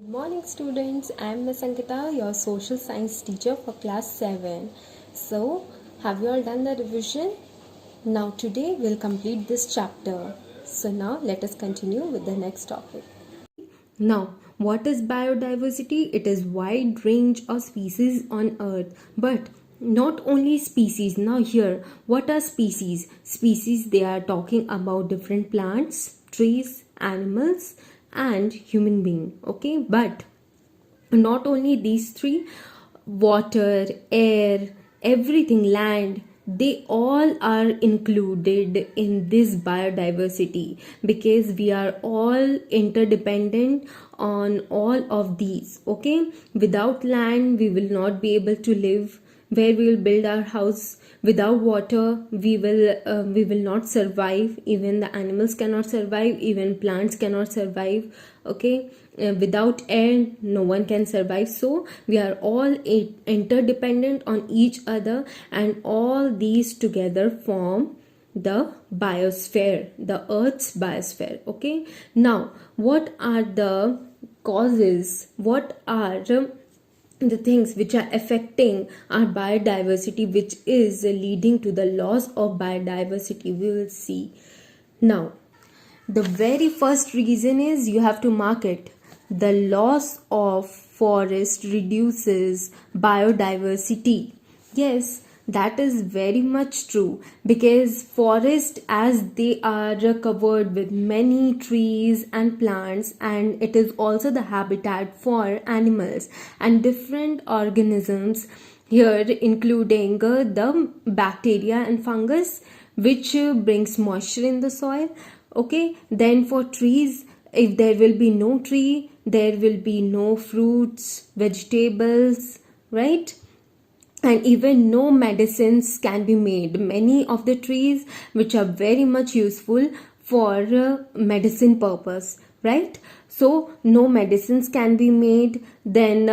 Good morning students, I am Ms. Ankita, your social science teacher for class 7. So, have you all done the revision? Now today we'll complete this chapter. So now let us continue with the next topic. Now, what is biodiversity? It is wide range of species on earth, but not only species. Now here, what are species? Species, they are talking about different plants, trees, animals and human being. Okay, but not only these three, water, air, everything, land, they all are included in this biodiversity because we are all interdependent on all of these. Okay, without land we will not be able to live. Where we will build our house? Without water we will not survive. Even the animals cannot survive, even plants cannot survive. Okay, without air no one can survive. So we are all interdependent on each other, and all these together form the biosphere, the earth's biosphere. Okay, now what are the causes? What are the things which are affecting our biodiversity, which is leading to the loss of biodiversity? We will see. Now, the very first reason is, you have to mark it, the loss of forest reduces biodiversity. Yes, that is very much true, because forest, as they are covered with many trees and plants, and it is also the habitat for animals and different organisms here, including the bacteria and fungus, which brings moisture in the soil. Okay, then for trees, if there will be no tree, there will be no fruits, vegetables, right? And even no medicines can be made. Many of the trees which are very much useful for medicine purpose, right? So no medicines can be made. Then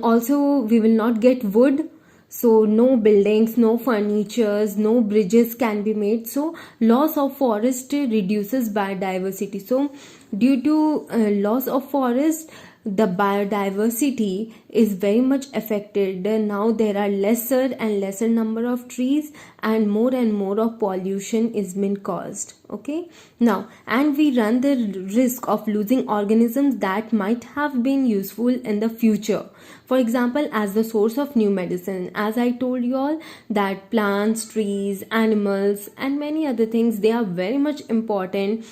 also we will not get wood, so no buildings, no furnitures, no bridges can be made. So loss of forest reduces biodiversity. So due to loss of forest, the biodiversity is very much affected. Now there are lesser and lesser number of trees, and more of pollution is been caused. Okay, now, and we run the risk of losing organisms that might have been useful in the future, for example as the source of new medicine. As I told you all, that plants, trees, animals and many other things, they are very much important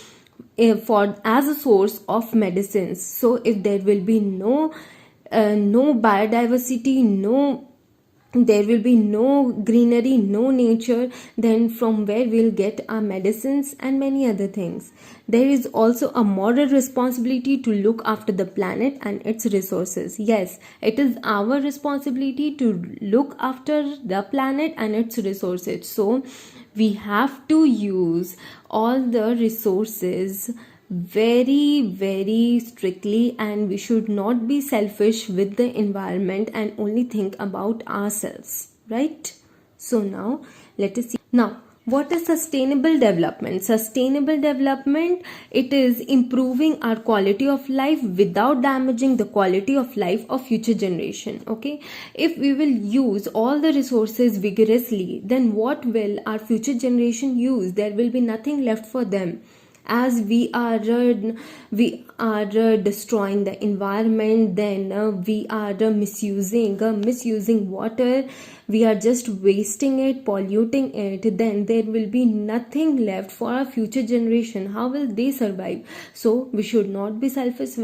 for as a source of medicines. So if there will be no biodiversity, there will be no greenery, no nature, then from where we'll get our medicines and many other things. There is also a moral responsibility to look after the planet and its resources. Yes, it is our responsibility to look after the planet and its resources. So we have to use all the resources very strictly, and we should not be selfish with the environment and only think about ourselves, right? So now let us see. Now, what is sustainable development? Sustainable development, it is improving our quality of life without damaging the quality of life of future generation. Okay, if we will use all the resources vigorously, then what will our future generation use? There will be nothing left for them, as we are destroying the environment. Then we are misusing water, we are just wasting it, polluting it. Then there will be nothing left for our future generation. How will they survive? So we should not be selfish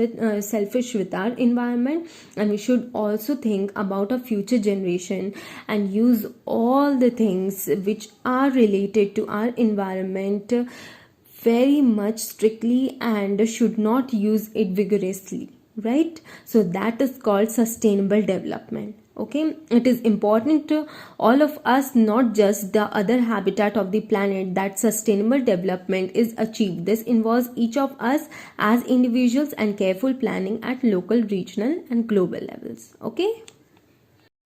with our environment, and we should also think about our future generation and use all the things which are related to our environment very much strictly, and should not use it vigorously, right? So that is called sustainable development. Okay, it is important to all of us, not just the other habitat of the planet, that sustainable development is achieved. This involves each of us as individuals and careful planning at local, regional and global levels. Okay,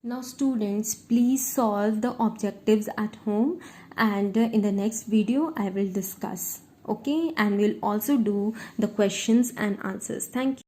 now students, please solve the objectives at home, and in the next video I will discuss. Okay, and we'll also do the questions and answers. Thank you.